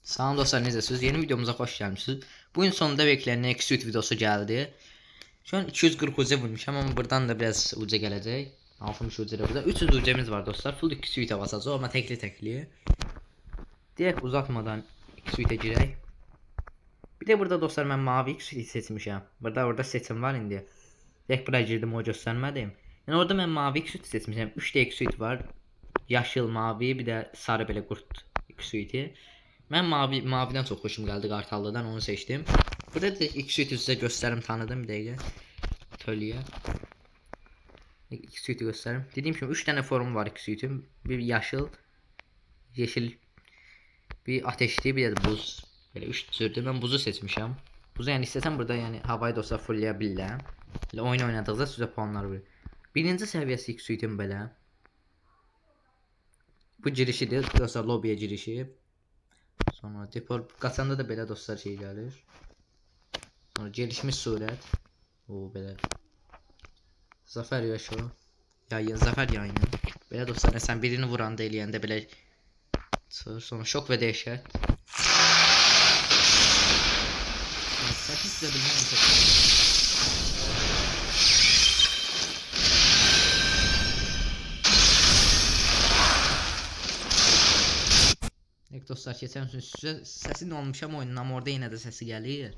Salam dostlar, necəsiniz? Yeni videomuza xoş gəlmisiniz. Bugün sonunda beklenen Exuit videosu gəldi. Şu an 240 uca vurmuşam ama buradan da biraz uca gələcək. 60 uca da burada. 300 ucamız var dostlar. Full Exuit'e basacağız ama tekli. Direkt uzatmadan Exuit'e girək. Bir de burada dostlar ben mavi Exuit seçmişəm. Burada seçim var indi. Direkt buraya girdim, o göstərmədim. Yəni orada mən mavi Exuit seçmişəm. 3 də Exuit var. Yaşıl, mavi, bir de sarı belə qurt Exuit'i. Ben maviden çok hoşum geldi, Kartallı'dan onu seçtim. Burada da Exuit'i size gösterim, tanıdım bir dakika. Atölye. Exuit'i gösterim. Dediğim gibi 3 tane form var Exuit'in. Bir yaşıl, yeşil, bir ateşli, bir de buz. Böyle 3 türdür. Ben buzu seçmişim. Buzu yani istesem burada yani havayı da olsa fullleyebilirim. Böyle oyun oynadıqda sizə puanlar verir. Birinci səviyyəsi Exuit'in belə. Bu girişidir. Dostlar lobby'ye girişi. Sonra depol qaçanda da belə dostlar şey gəlir. Sonra gelişmiş surət. O belə. Zafer yaşo. Yayın, zafer yayını. Belə dostlar, sən birini vuranda eləyəndə belə. Sonra şok və dəhşət. Səsi sizə bilməm. Dostlar keçən üçün səsini olmuşam oyunun, amma orada yenə də səsi gəlir.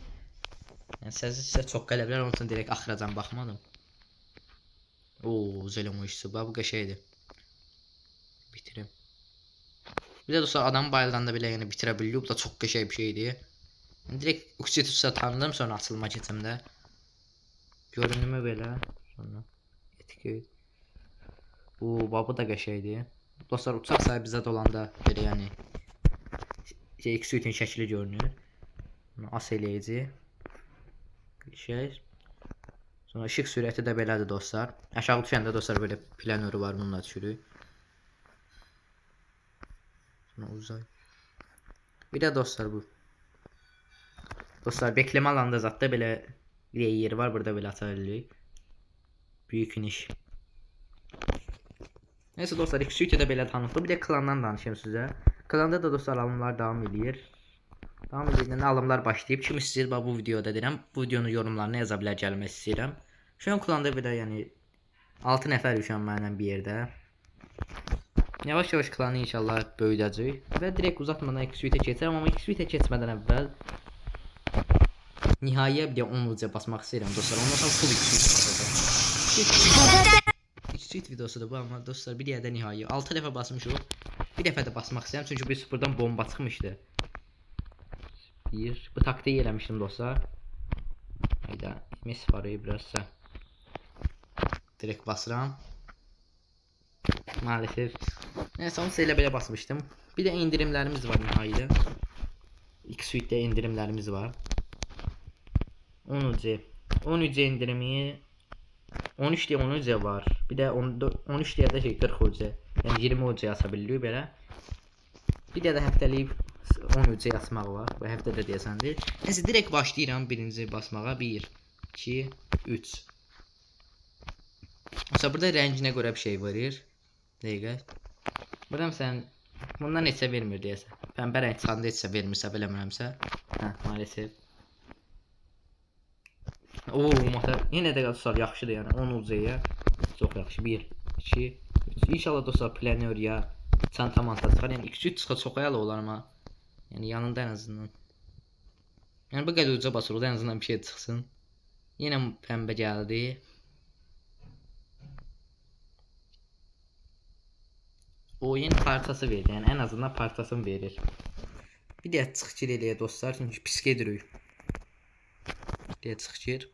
Yəni səsi sizə çox gələ bilər, onun üçün direkt axıracan baxmadım. Ooo, zələm o işsi, bu qəşəydir. Bitirim. Bir də dostlar adam bayıldan da belə yəni bitirə biliyor, bu da çox qəşəy bir şeydir. Yəni direkt Uxitusa tanıdım, sonra açılıma keçəmdə. Görünümü belə, sonra etiket. Bu da qəşəydir. Dostlar uçaq sahibi bizə dolanda belə yəni Exuit'in şəkli görünür. As eləyici. Şey. Sonra ışıq sürəti də belədir dostlar. Aşağı düşəndə dostlar böyle planörü var, bununla düşürük. Sonra uzay. Bir də dostlar bu. Dostlar bekleme alanda zaten belə bir yeri var, burada belə atabilirik. Büyük iniş. Neyse dostlar, Exuit'e də belə tanıtılır. Bir də klandan danışayım sizə. Klanda da dostlar alımlar devam edir. Devam edirdən alımlar başlayıb. Kim istəyir bu videoda deyirəm. Bu videonun yorumlarına yaza bilər, gəlmək istəyirəm. Şu an klanda bir də yəni 6 nəfər şu an mənimlə bir yerdə. Yavaş klanı inşallah böyüdəcək və direkt uzatmadan Exuit'e keçərəm, amma Exuit'e keçmədən əvvəl nihayəyə bir də 10 uca basmaq istəyirəm dostlar. Ondan sonra full Exuit basacağım. Exuit videosudur bu, amma dostlar bir yerdə nihayəyə 6 dəfə basmışıq. Bir dəfə də basmaq istəyirəm çünki biz buradan bomba çıxmışdı. Bu taktiği eləmişdim dostlar. Hayda, mis varıyı birazsa. Direkt basıram. Maalesef. Neyse onu elə belə basmışdım. Bir də indirimlərimiz var nihayədə. Exuit'te indirimlərimiz var. 10 uca indirimi 13 diye 10 uca var. Bir de 13 diye de şey 40 uca. Yani 20 uca yazabiliyor belə. Bir de həftəlik 10 uca yazmaq var. Bu həftədə deyəsən deyil. Neyse direkt başlayıram birinci basmağa. 1 2 3. Mesela burada rənginə görə bir şey verir. Dəqiqə. Burada məsələn bundan neçə vermir deyəsən. Pəmbə rəng çıxanda neçə vermirsə biləmirəmsə. Hə, maalesef. Oo, yenə də dostlar yaxşıdır yəni 10 ucaya. Çox yaxşı. 1 2 3. İnşallah dostlar planör ya çanta manta çıxar. Yəni 2-3 çıxa çox əla olar amma. Yəni yanında ən azından. Yəni bu qədər uca basır, ən azından bir şey çıxsın. Yenə pəmbə gəldi. Oyun parçası verir. Yəni ən azından parçasını verir. Bir də çıxır eləyə dostlar, çünki pis gedirik. Bir də çıxır.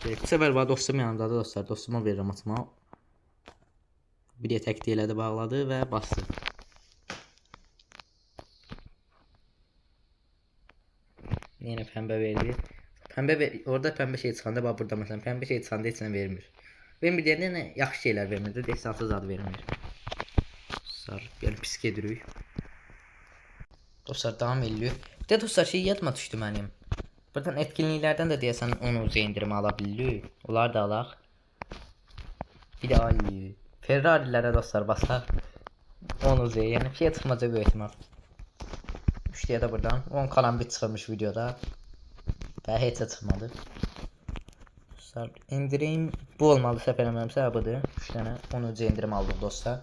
Bu səfər var dostum yanımdadır dostlar. Dostuma verirəm atma. Bir də təkdir elədi, bağladı və bastı. Yenə pəmbə verdi. Orada pəmbə şey çıxanda bax burada məsələn pəmbə şey çıxanda heç nə vermir. Vermir deyəndə nə yaxşı şeylər vermir, destansı zad vermir. Dostlar, yəni pis gedirik. Dostlar devam ediyor. Bir də dostlar şey yadıma düşdü mənim. Buradan etkinliklərdən də deyəsən 10 uca indirimi alabilirik. Onlar da alaq. Bir də ay Ferrari'lərə dostlar basaq 10 uca, yəni fiyat çıxmaca böyük ehtimal. başlayaq da buradan. 10 karambit çıxırmış videoda. Və heç də çıxmadı. Dostlar indirim bu olmalı səfərləməmsə budur. 3 dənə 10 indirim aldım dostlar.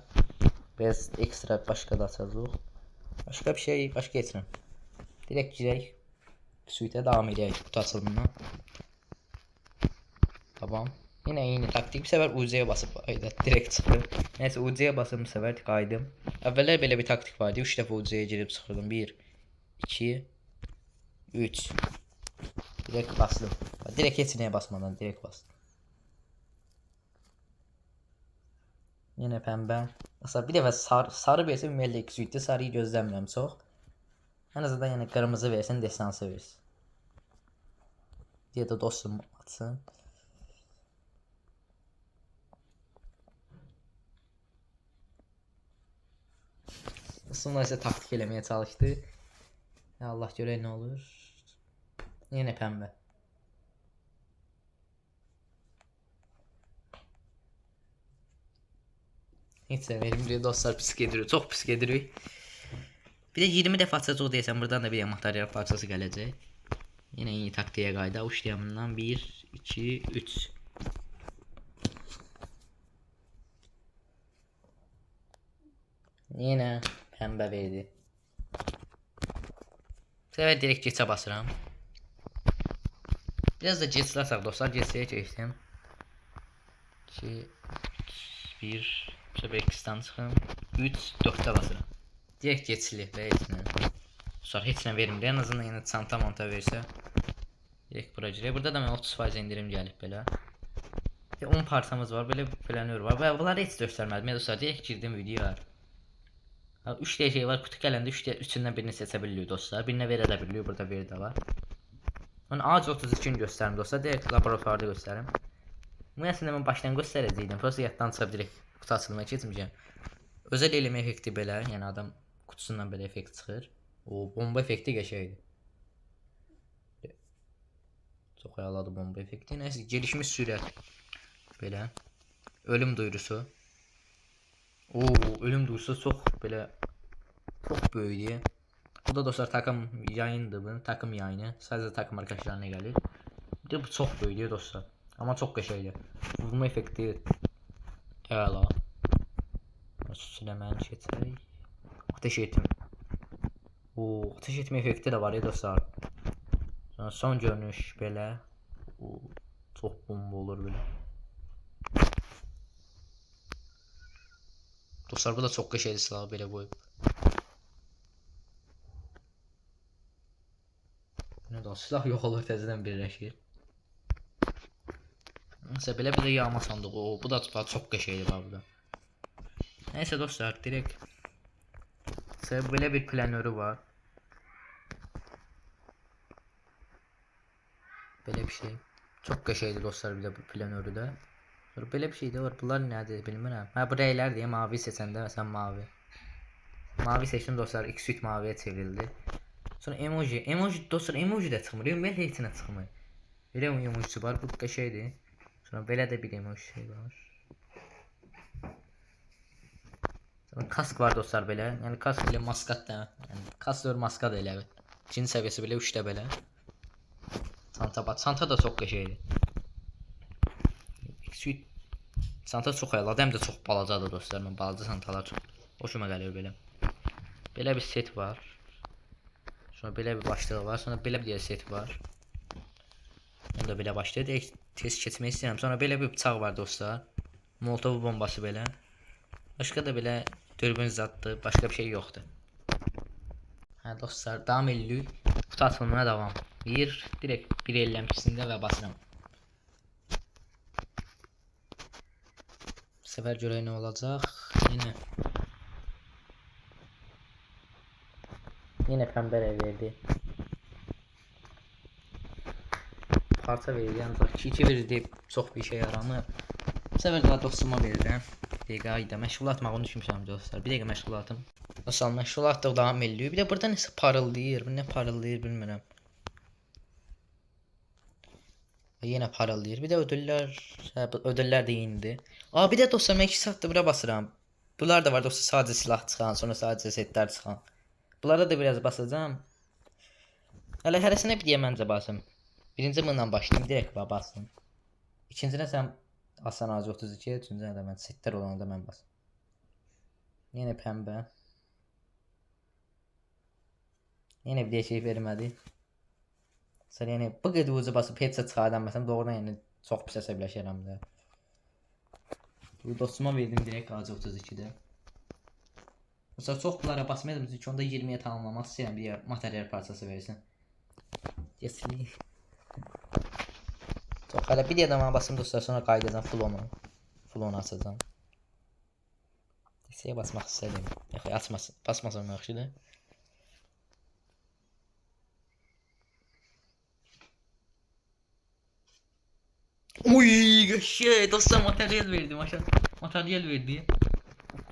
Biraz ekstra başqa da açacağıq. Başqa bir şey başqa getirin. Direkt girək. Suite'e devam edək kutu açılımına. Tamam. Yine yeni taktik. Bir sefer UC'ye basıp direkt çıxır. Neyse UC'ye basıp bu sefer qaydım. Əvvəllər belə bir taktik vardı. 3 dəfə UC'ye girib çıxırdım. 1 2 3 direkt bastım. Direkt heç nəyə basmadan direkt bastım. Yine pembe. Mesela bir dəfə sarı versin ümumiyyətlə 2 suitdə sarıyı gözləmirəm çox. En azından yani kırmızı versin, destansı versin. Diye de dostum atsın. Sonra ise taktik elemeye çalıştı. Ya Allah göre ne olur. Yine pembe. Hiç severim diyor dostlar, pis gediriyor. Çok pis gediriyor. Bir de 20 defa atacaq deyəsən buradan da bir material parçası gələcək. Yine iyi taktiğe qayda. Uçlayamından 1 2 3. Yine pembe verdi. Bu sefer direkt geçe basıram. Biraz da geçsərsək dostlar, geçsəyə keçdim. 2 1 bu sefer X'dan çıxım. 3 4'də basıram. Direkt geçili və heç nə. Sonra heç nə vermir. En azından yine çanta monta versə. Direkt bura girək. Burada da mən 30% indirim gəlib belə. 10 parçamız var, belə planör var. Və bunları heç göstərmədim. Mən dostlar direkt girdim videoya. 3 tane şey var. Kutu gələndə 3-ündən birini seçə biliyor dostlar. Birinə verə də biliyor. Burada veri də var. Onu AC 32'ni göstərim dostlar. Direkt laboratuvarda göstərim. Bu əslində mən başdan göstərəcəydim. Prosta yaddan çıxıb direkt kutu açılmaya keçməyəcəm. Özel eleme effekti belə. Yəni adam kutusundan belə effekt çıxır. O bomba effekti qəşəngdir. Çox ayaladı bomba effekti. Nəysə gelişmiş sürət. Belə. Ölüm duyurusu. Oo, ölüm duyurusu çox belə çox böyükdür. Bu da dostlar takım yayındır bu. Takım yayını. Sadəcə takım arkadaşlarına gəlir. Bir de bu çox böyükdür dostlar. Amma çox qəşəngdir. Vurma effekti əla. Süsləməni keçək. Ateş etmə. Oo, ateş etmə effekti də var ya dostlar. Sonra son görünüş belə. Oo, çox bomba olur belə. Dostlar bu da çox qəşəngdir silah belə qoyub. Ne də silah yox olur təzədən birləşir. Neyse belə bir də yağma sandığı. Oo, bu da çox qəşəngdir bu da. Neyse dostlar direkt böyle bir planörü var. Böyle bir şey. Çok qəşəngdir dostlar bir de bu planörü de. Sonra böyle bir şey de var. Bunlar nədir bilmirəm. Ha bu rəylər deyə mavi seçəndə məsələn mavi. Mavi seçdim dostlar. İki süt maviye çevrildi. Sonra emoji. Emoji dostlar emoji de çıxmır. Mən heç nə çıxmır. Belə emojisi var. Bu qəşəngdir. Sonra belə də bir emoji şey var. Kask var dostlar belə. Yəni kask ilə maskat da. Yəni kask və maskat da elə. İkinci səviyyəsi belə 3-də belə. Çanta bax. Çanta da çox qəşəngdir. Suit çanta çox əladır, həm də çox balacadır dostlar. Mən balaca çantalar çox xoşuma gəlir belə. Belə bir set var. Sonra belə bir başlığı var. Sonra belə bir set var. Onu da belə başlayır. Test keçmək istəyirəm. Sonra belə bir bıçaq var dostlar. Molotov bombası belə. Başqa da belə dürbün zaddır. Başqa bir şey yoxdur. Hə dostlar, davam edirik. Kutu açılımına davam. Direkt bir ellənçisində və basıram. Bu səfər görək nə olacaq. Yine pembe verdi. Parça verdi. Ancaq 2 verdi. Çox bir şey yaramır. Bu səfər daha dostuma verdim. Dəqiqə məşğulat düşmüşəm dostlar. Bir dəqiqə məşğulatım. Dostlar məşğulat da davam ediyor. Bir də burada nəsə parıldayır. Bu nə parıldayır bilmirəm. Yine parıldayır. Bir də ödüllər də indi. Aa bir də dostlar mən 2 saatdır bura basıram. Bunlar da var dostlar, sadəcə silah çıxan, sonra sadəcə setlər çıxan. Bunlara da biraz basacağım. Hələ hərəsinə bir deyə məncə basım. Birinci bununla başlayayım, direkt basım. İkincinə sən Hasan Ağacı 32, üçüncünə də mən setlər olanda mən basım. Yenə pəmbə. Yenə bir şey vermədi. Sən yəni bu qədər ucu basıb heç çıxardanmasam doğrudan yəni çox pis əsəbləşərəm də. Bu dostuma verdim direkt Ağacı 32-də. Mesela çox bunlara basmayalım çünki onda 20'ye tamamlamaq istəyirəm, bir materyal parçası versin. Kesli. Çox hələ bir yerdə mənə basım dostlar, sonra qaydacam full onu açacağam. Desəyə basmaq istədim. Yox, açmasın. Basmasam yaxşıdır. Uy, şey dostlar materyal verdim aşağı. Materyal verdi.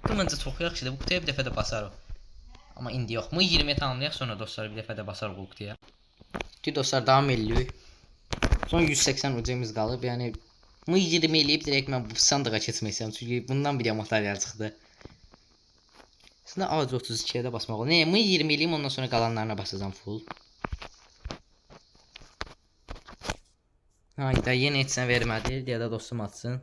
Bu məncə çox yaxşıdır. Bu qutuya bir dəfə də basarıq. Amma indi yox. Bu 20'ye tamamlayaq sonra dostlar bir dəfə də basarıq bu qutuya. Ki dostlar davam edirik. Son 180 ucumuz qalıb. Yəni bu 20 eləyib direkt mən bu sandığa keçmək istəyirəm. Çünki bundan bir materyal çıxdı. Aslında Ağacı 32'ye də basmaq olur. Ne, bu 20 eləyim ondan sonra qalanlarına basacağım full. Hayda yenə heç sən vermədi. Deyə də dostum atsın.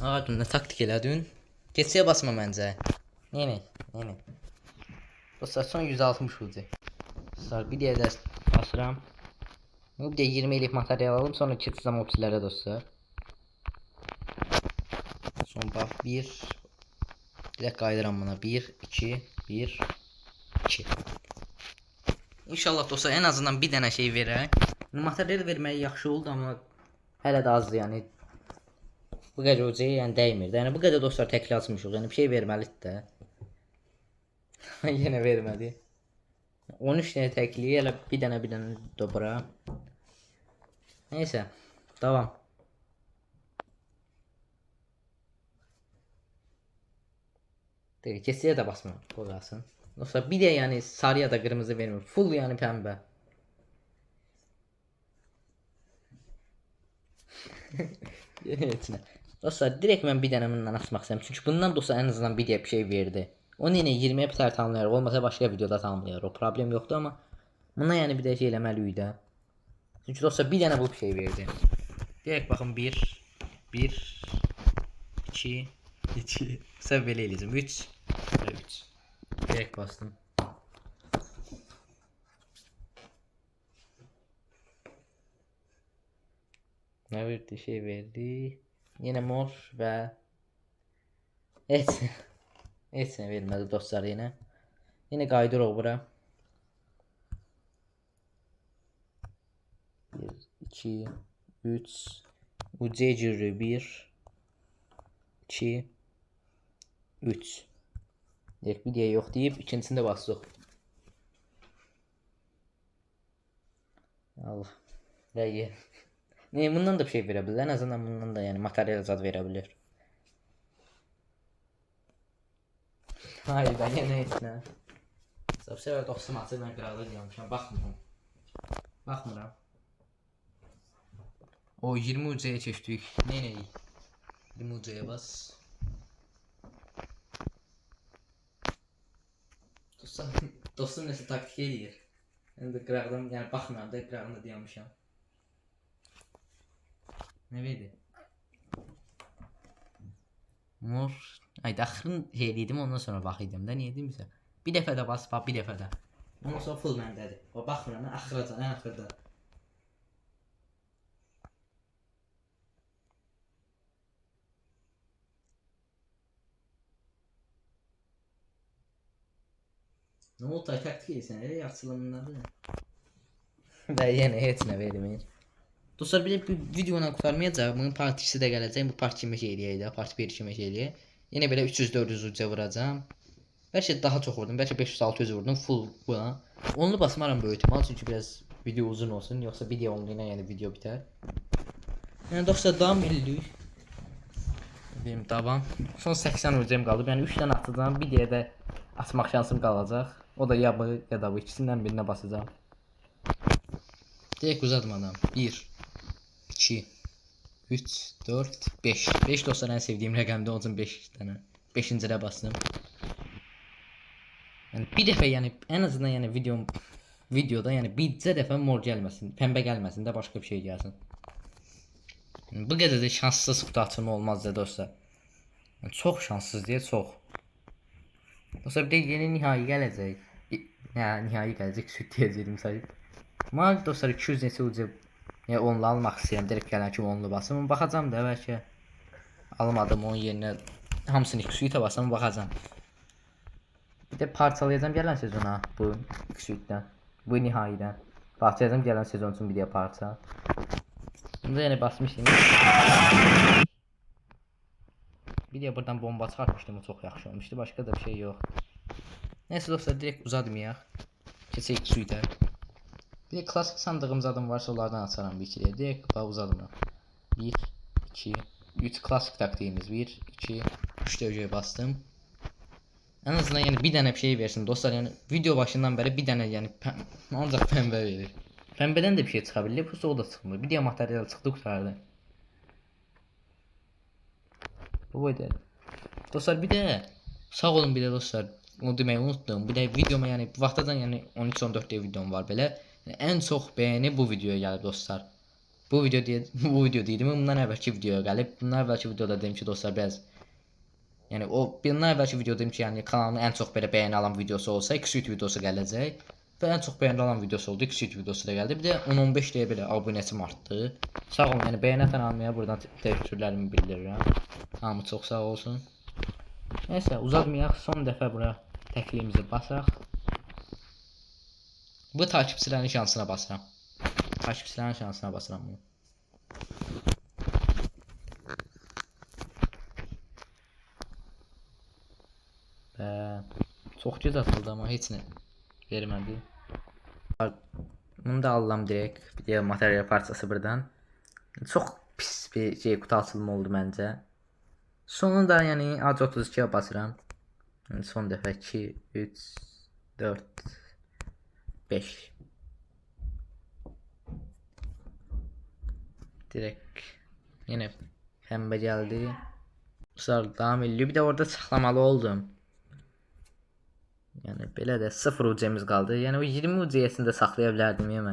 Ağacım ne taktik elədin? Keçiyə basma məncə. Yenə. Dostlar son 160 ucu. Dostlar bir deyə də basıram. Bir de 20 elif materyal alalım sonra keçəcəm opsilərə dostlar. Son bax 1. Bir də qaydıram buna 1, 2, 1, 2. İnşallah dostlar en azından bir dənə şey verək. Materyal vermək yaxşı oldu amma hələ də azdır yəni. Bu qədər ucuya yəni dəymir. Yəni bu qədər dostlar təkli açmışıq. Yəni bir şey verməlidir də. Yenə vermədi. 13 dənə təkli, elə bir dənə dobra. Neyse, devam. Kesiyə də basma, qoyasın. Dostlar bir də yəni sarıya da qırmızı vermir. Full yəni pəmbə. Yenə içinə. Dostlar direkt mən bir dənə bundan açmaq istəyirəm. Çünki bundan dostlar en azından bir deyə bir şey verdi. Onu yenə 20'ye biter tamamlayarıq. Olmasa başqa videoda tamamlayarıq. O problem yoxdur amma buna yəni bir də şey eləməliyik də. Çünki dostlar bir dənə bu bir şey verdi. Direkt baxın 1 1 2 2 Sən belə eləyəcəm 3 və 3. Direkt bastım. Ne verdi şey verdi. Yine mor ve et vermədi dostlar yine. Yine qaydırıq bura. 1 2 3 uca girdi 1 2 3. Direkt bir diye yok deyip ikincisinde bastık. Allah. Değil. Ne bundan da bir şey verebilir. En azından bundan da yani materyal zat verebilir. Hayır ben yine etme. Sabsever dostum atı ben kralı diyormuşum. Bakmıram. O 20 ucaya geçtik. Ne? 20 ucaya bas. Dostum nəsə taktik eləyir. Yəni qıraqdan, yəni baxmıram da qıraqdan da dayanmışam. Nə verdi? Mor. Ay daxırın şey eləydim ondan sonra baxıydım da niyə demirsə. Bir dəfə də bas, bax bir dəfə də. Ondan sonra full məndədir. O baxmıram, axıracan, ən axırda. Ne oldu taktik eləyirsən, elə yaxşılanmalıdır. Və yenə heç nə vermir. Dostlar bir videonu qurtarmayacaq. Bunun part 2'si də gələcək. Bu part 2 şey eləyək də, part 1 2 şey eləyək. Yenə belə 300-400 uca vuracağam. Bəlkə daha çox vurdum. Bəlkə 500-600 vurdum full buna. Onu basmaram böyük ihtimal çünki biraz video uzun olsun. Yoxsa video onluğuna yəni video bitər. Yəni dostlar davam edirik. Benim davam. Son 80 ucam qaldı. Yəni 3 dənə atacağam. Bir deyə də atmaq şansım qalacaq. O da ya bu ya da bu ikisindən birinə basacağım. Direkt uzatmadan 1 2 3, 4, 5. 5 dostlar en sevdiğim rəqəmdir. Onun üçün 5 dənə. 5-ci bastım. Yəni bir dəfə yəni en azından yəni videoda yəni bircə dəfə mor gəlməsin, pəmbə gəlməsin də başqa bir şey gəlsin. Yəni, bu qədər də şanssız kutu açılma olmaz da dostlar. Yəni, çox şanssız deyə çox. Dostlar bir də yeni nihai gələcək. Nihai gələcək süt deyəcəyim sayı. Amma dostlar 200 neçə ucu yəni onlu almaq istəyirəm. Direkt gələn kimi onlu basım. Baxacağım da bəlkə almadım onun yerinə hamısını 2 sütə basam baxacağım. Bir də parçalayacağım gələn sezona bu 2 sütdən. Bu nihaidən. Parçalayacağım gələn sezon üçün bir də parça. Bunda yəni basmışdım. Bir də buradan bomba çıxartmışdım, o çox yaxşı olmuşdu. Başqa da bir şey yox. Nəysə dostlar direkt uzatmayaq. Keçək sütə. Bir de klasik sandığımız adım varsa onlardan açaram bir iki direkt uzatmıram. 1, 2, 3 klasik taktiğimiz 1, 2, 3 dövceye bastım. En azından yani bir tane bir şey versin dostlar, yani video başından beri bir tane yani ancak pembe verir. Pembeden de bir şey çıkabilir, pusu o da çıkmıyor. Bir diye materyal çıktı kurtardı. Bu böyle. Dostlar bir de sağ olun bir de dostlar. Onu demeyi unuttum. Bir de videoma yani bu vaxtadan yani 13-14 diye videom var böyle. Yani en çok beğeni bu videoya geldi dostlar. Bu video dedim bundan evvelki videoya gelip bundan evvelki videoda dedim ki dostlar biraz yani o bundan evvelki video dedim ki yani kanalımın en çok böyle beğeni alan videosu olsa 2 süt videosu gelecek. Ve en çok beğeni alan videosu oldu 2 süt videosu da geldi. Bir de 10-15 diye böyle abonesim arttı. Sağ olun yani beğeni atan almaya buradan teşekkürlerimi bildiririm. Hamı çok sağ olsun. Neyse uzatmayaq, son dəfə bura təkliyimizi basaq. Bu takipçilərin şansına basıram. Takipçilərin şansına basıram bunu. Çox göz atıldı amma heç nə vermədi. Bunu da alıram direkt. Bir de materyal parçası buradan. Çox pis bir şey kutu açılımı oldu məncə. Sonunda yani AC32'ye basıram. Yani son dəfə 2, 3, 4, 5. Direkt yine pembe geldi. Sonra devam ediyor. Bir de orada saxlamalı oldum. Yani belə də 0 ucemiz qaldı. Yəni o 20 uciyəsində saxlaya bilərdim yəni.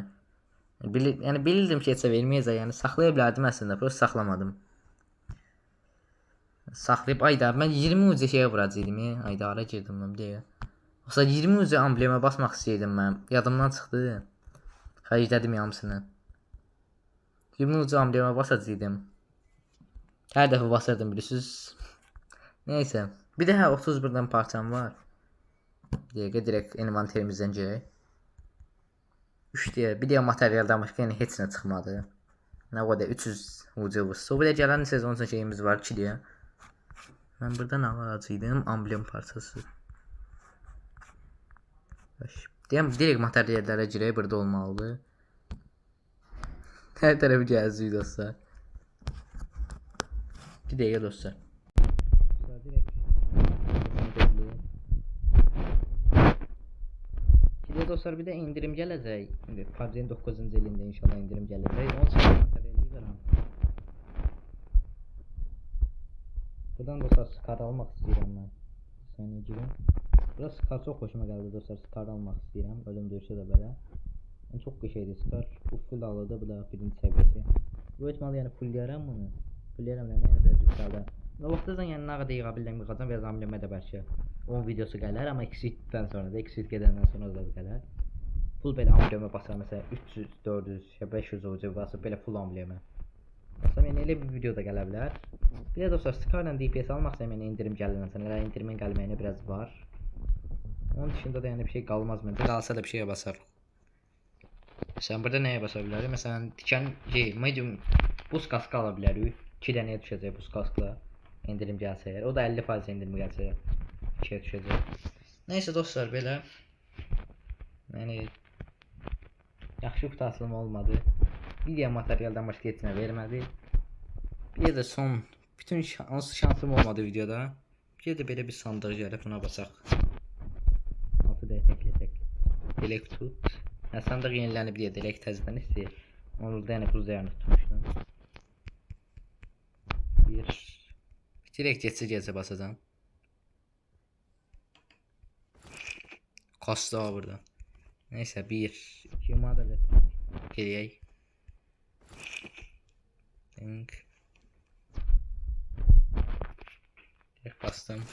Yəni bilirdim ki, heç verməyəcək. Yəni saxlaya bilərdim əslində, prosta saxlamadım. Saxlayıb ayda mən 20 ucu şeyə vuracaqdım. Ayda ara girdim mən deyə. Olsa 20 ucu amblemə basmaq istəyirdim mən. Yadımdan çıxdı. Xərclədim hamısını. 20 ucu amblemə basacaqdım. Hər dəfə basırdım bilirsiniz. Neysə, bir də 30 buradan parçam var. Dəqiqə direkt envanterimizdən girək. 3 deyə, bir də materyaldan başqa yəni heç nə çıxmadı. Nə qədər 300 ucumuz. O bir də gələn sezon üçün şeyimiz var 2 deyə. Mən buradan alacaqdım amblem parçası. Deyəm direkt materyallara girək, burada olmalıdır. Hər tərəfi gəzirik dostlar. Bir dəqiqə dostlar. Dostlar bir de indirim gelecek. Şimdi PUBG'nin 9. elinde inşallah indirim gelecek. Onun için materyali verim. Buradan dostlar Scar almak istiyorum ben. Saniye girin. Burası Scar çok hoşuma geldi dostlar. Scar almak istiyorum. Ölüm dövüşü de böyle. Yani çok bir şeydi Scar. Bu full aladı. Bu da birinci seviyesi. Bu etmalı yani full yaram bunu. Full yaram yani biraz yükseldi. O vaxtdan yəni nə qədər yığa bildim qazan və zamləmə də bəlkə 10 videosu gələr, amma X-Suite-dən sonra da X-Suite gedəndən sonra da gələr. Full belə amblemə basar məsələn 300, 400 ya 500 olacaq basıb belə full amblemə. Məsələn yəni elə bir video da gələ bilər. Bir də dostlar Scar-la DPS almaqsa yəni indirim gələn sonra elə indirimin gəlməyinə biraz var. Onun dışında da yəni bir şey qalmaz məncə. Qalsa da bir şeyə basar. Məsələn burada nəyə basa bilərik? Məsələn diken medium buz kaskı ala bilərik. 2 dənəyə düşəcək buz kaskla. İndirim gəlsə eğer. O da 50% indirim gəlsə 2'ye düşəcək. Neyse dostlar belə. Yəni yaxşı kutu açılımı olmadı. Bir də materyaldan başqa heç nə vermədi. Bir də son bütün şansım olmadı videoda. Bir də belə bir sandıq gəlib buna basaq. 6 dəyə təkləyək. Delek tut. Sandıq yenilənib deyə delek təzədən istəyir. Onu da yəni buz dəyərini tutmuşdum. Direkt gecə basacağım. Kastı var burada. Neyse 1 2 madde eləyək. Direkt bastım.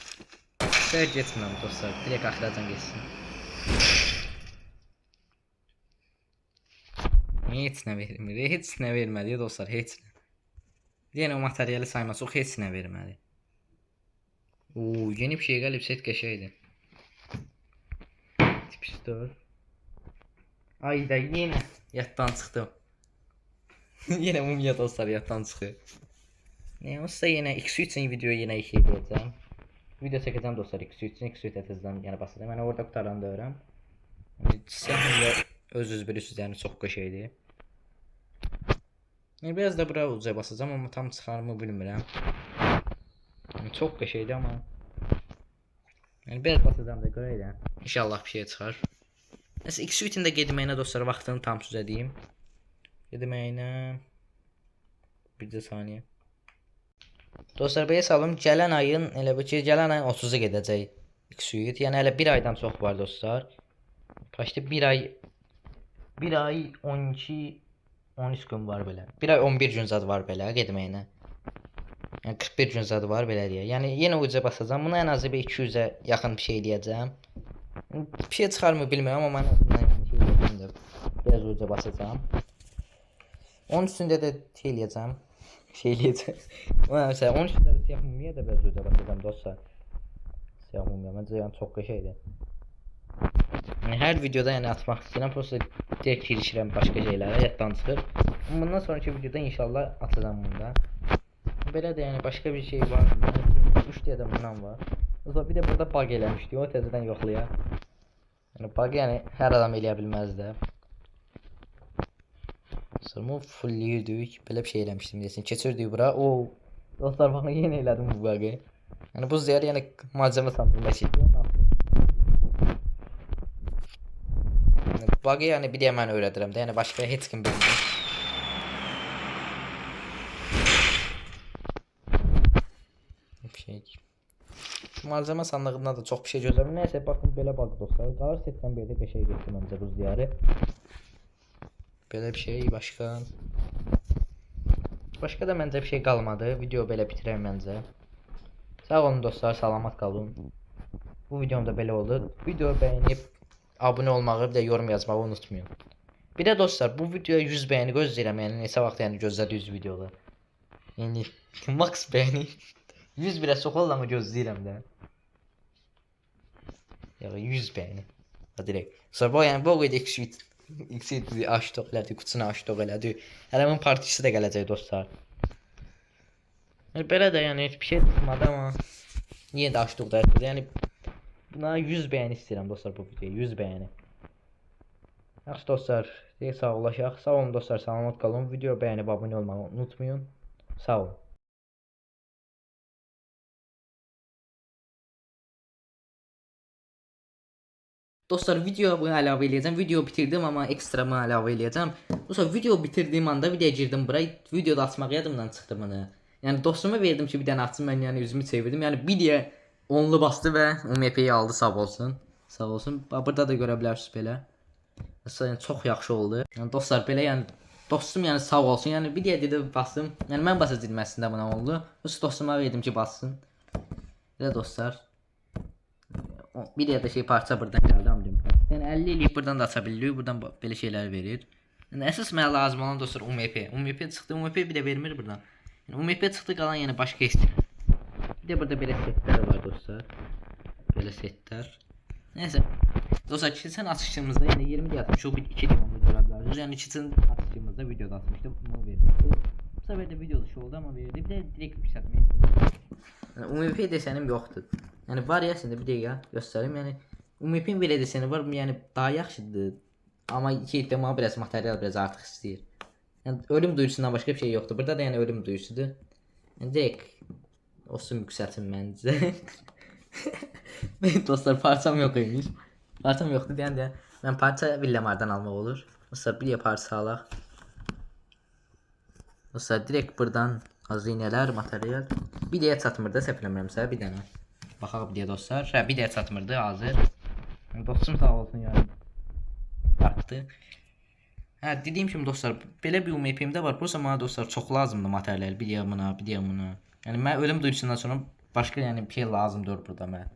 Şöyle geçmem dostlar. Direkt aşağıdan geçsin. Heç nə vermir. Heç nə vermədi dostlar. Heç nə. Yine o materyali sayması o heç nə vermədi. Oo, yeni bir şey gəlib, set qəşəydi. Tip 4. Ay da yine yatdan çıxdım. Yine mumya dostlar yatdan çıxır. Ne olsa yine X3 için video yine işe gireceğim. Video çekeceğim dostlar X3 için. X3 atacağım yani basacağım. Yani orada qutaran da öyrəm. Yani siyahımda öz bilirsiniz yani çox qəşəydi. Yani biraz da bura uca basacağım ama tam çıxarımı bilmirəm. Yani çox qəşəydi ama. Yani biraz basacağım da görəyəm. İnşallah bir şey çıxar. Neyse X3'in də gedməyinə dostlar vaxtını tam düzədeyim. Gedməyinə bir də saniyə. Dostlar belə salım gələn ayın elə bir ki gələn ayın 30'u gedəcək X3. Yəni hələ 1 aydan çox var dostlar. Başda 1 ay 12 13 gün var belə. 1 ay 11 gün zad var belə getməyinə. Yəni 41 gün zad var belə deyə. Yəni yenə uca basacağım. Buna ən azı bir 200'ə yaxın bir şey eləyəcəm. Bir şey çıxarmı bilmirəm amma mən ondan yəni şey eləyəcəm də biraz uca basacağam. Onun üstündə də şey eləyəcəm. Mesela 13 de siyah mumya da biraz uca basacağım dostlar. Siyah mumya bence yani çok qəşəydi. Yani her videoda yani atmaq istəyirəm, prosta direkt girişirəm başqa şeylərə, yaddan çıxır. Bundan sonraki videoda inşallah atacağım bunda. Belə də yəni başqa bir şey var mı? 3 diyə də bundan var. Bir də burada bug eləmişdi, o təzədən yoxlayaq. Yəni bug yəni hər adam eləyə bilməz də. Sonra fulliyirdik. Belə bir şey eləmişdim desin. Keçirdik bura. O dostlar baxın yenə elədim bu bug'ı. Yəni bu ziyarı yəni malzemə sandırma şeydi. Yəni bug'ı yəni bir də mən öyrədirəm də. Yəni başqa heç kim bilmir. Bir şey. Malzemə sandığından da çox bir şey gözləmirəm. Nəysə baxın belə bug dostlar. Qalır setdən belə də qəşəng getdi məncə bu ziyarı. Belə bir şey başqa. Başqa da məncə bir şey qalmadı. Video belə bitirəm məncə. Sağ olun dostlar, salamat qalın. Bu videom da belə oldu. Video bəyənib abunə olmağı, bir də yorum yazmağı unutmayın. Bir də dostlar, bu videoya 100 bəyəni gözləyirəm. Yəni neçə vaxt yəni gözlədiyiniz videoda. Yəni max bəyəni 100 birə çox oldu amma gözləyirəm də. Yəni 100 bəyəni. Direkt. Sonra bu yəni bu qədər X7 açdıq elədi, kutusunu açdıq elədi. Həmin partisi də gələcək dostlar. Yəni belə də yəni heç bir şey çıxmadı amma yenə də açdıq da. Yəni buna 100 bəyəni istəyirəm dostlar bu videoya, 100 bəyəni. Yaxşı dostlar, sağollaşaq. Sağ olun dostlar, salamat qalın. Video bəyənib abunə olmağı unutmayın. Sağ olun. Dostlar videoya bunu əlavə eləyəcəm. Video bitirdim amma ekstramı əlavə eləyəcəm. Dostlar video bitirdiyim anda bir də girdim bura. Videoda açmaq yadımdan çıxdı bunu. Yəni dostuma verdim ki bir dənə açsın, mən yəni üzümü çevirdim. Yəni bir deyə onlu bastı və UMP-yi aldı, sağ olsun. Sağ olsun. Burada da görə bilərsiniz belə. Dostlar yəni çox yaxşı oldu. Yəni dostlar belə yəni dostum yəni sağ olsun. Yəni bir deyə dedi bastım. Yəni mən basacağım əslində buna oldu. Dostuma verdim ki bassın. Belə dostlar. Bir ya da şey parça buradan gəldi amcım. Yəni 50 eləyib buradan da aça bilirik. Buradan belə şeylər verir. Yəni əsas mənə lazım olan dostlar UMP. UMP çıxdı. UMP bir də vermir buradan. Yəni UMP çıxdı qalan yəni başqa istəyir. Bir də burada belə setlər var dostlar. Belə setlər. Nəysə. Dostlar keçən açışımızda yəni 20 yazmış o bir 2 demonu görə bilərsiniz. Yəni keçən açışımızda videoda atmışdım. Bunu vermişdi. Bu səfər də videoda şey oldu amma verdi. Bir də direkt yüksəltmək istedim. Yəni UMP desənim yoxdur. Yəni var ya əslində bir dəqiqə göstərim. Yəni UMP-in belə desəni var, yəni daha yaxşıdır. Amma iki ehtimal biraz material biraz artıq istəyir. Yəni ölüm duyusundan başqa bir şey yoxdur. Burada da yəni ölüm duyusudur. Yəni direkt olsun yüksəltin məncə. Dostlar parçam yox imiş. Parçam yoxdur deyəndə mən parça Villamar'dan almaq olur. Dostlar bir parça alaq. Dostlar direkt buradan Xəzinələr, material. Bir deyə çatmırdı, səhv eləmirəmsə, bir dənə. Baxaq bir deyə dostlar. Hə, bir deyə çatmırdı, hazır. Dostum sağ olsun yəni. Baxdı. Hə, dediyim kimi dostlar, belə bir UMP-mdə var. Bursa mənə dostlar çox lazımdır material. Bir deyə buna, bir deyə buna. Yəni mən ölüm duyğusundan sonra başqa yəni bir şey lazımdır burada mənə.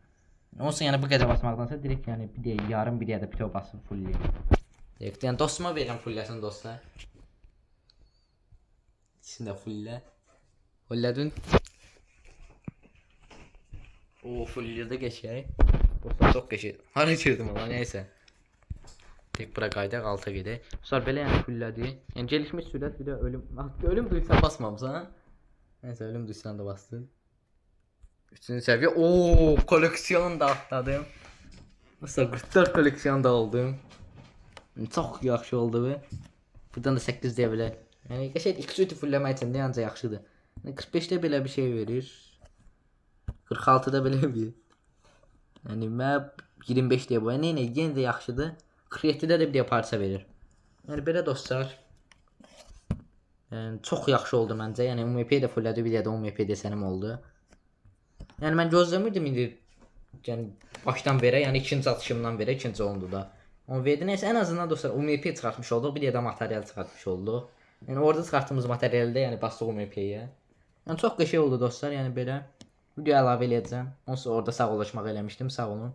Olsun yəni bu qədər basmaqdansa direkt yəni bir deyə yarım bir deyə də pito basıb fullləyim. Direkt yəni dostuma verirəm fullləsin dostlar. İkisini də fulle. Fullədin. O fulllədə geçək. Dostlar çox geçək. Hara girdim valla neysə. Tek bura qaydaq alta gedək. Sonra belə yəni fullədi. Yəni gelişmiş sürət bir də ölüm duyğusuna basmamısan. Neysə ölüm duyğusuna da bastım. 3-cü səviyyə. Oo, koleksiyon da atladım. Mesela 44 koleksiyon da oldum. Çox yaxşı oldu bu. Buradan da 8 deyə bilər. Yəni qəşəng X3 fulləmək üçün də ancaq yaxşıdır. 45-də belə bir şey verir. 46-da belə bir. Yəni mən 25 deyə bu. Yəni yenə də yaxşıdır. 47-də də bir deyə parça verir. Yəni belə dostlar. Yəni çox yaxşı oldu məncə. Yəni UMP də fullədi, bir də UMP desənim oldu. Yəni mən gözləmirdim indi. Yəni başdan verə, yəni ikinci atışımdan verə, ikinci oldu da. Onu verdi. Nəysə ən azından dostlar UMP çıxartmış olduq, bir də material çıxartmış olduq. Yəni orada çıxartdığımız materialdə yəni bastıq UMP-yə. Yəni çox qəşəng oldu dostlar, yəni belə video əlavə eləyəcəm. Onsuz orada sağollaşmaq eləmişdim, sağ olun.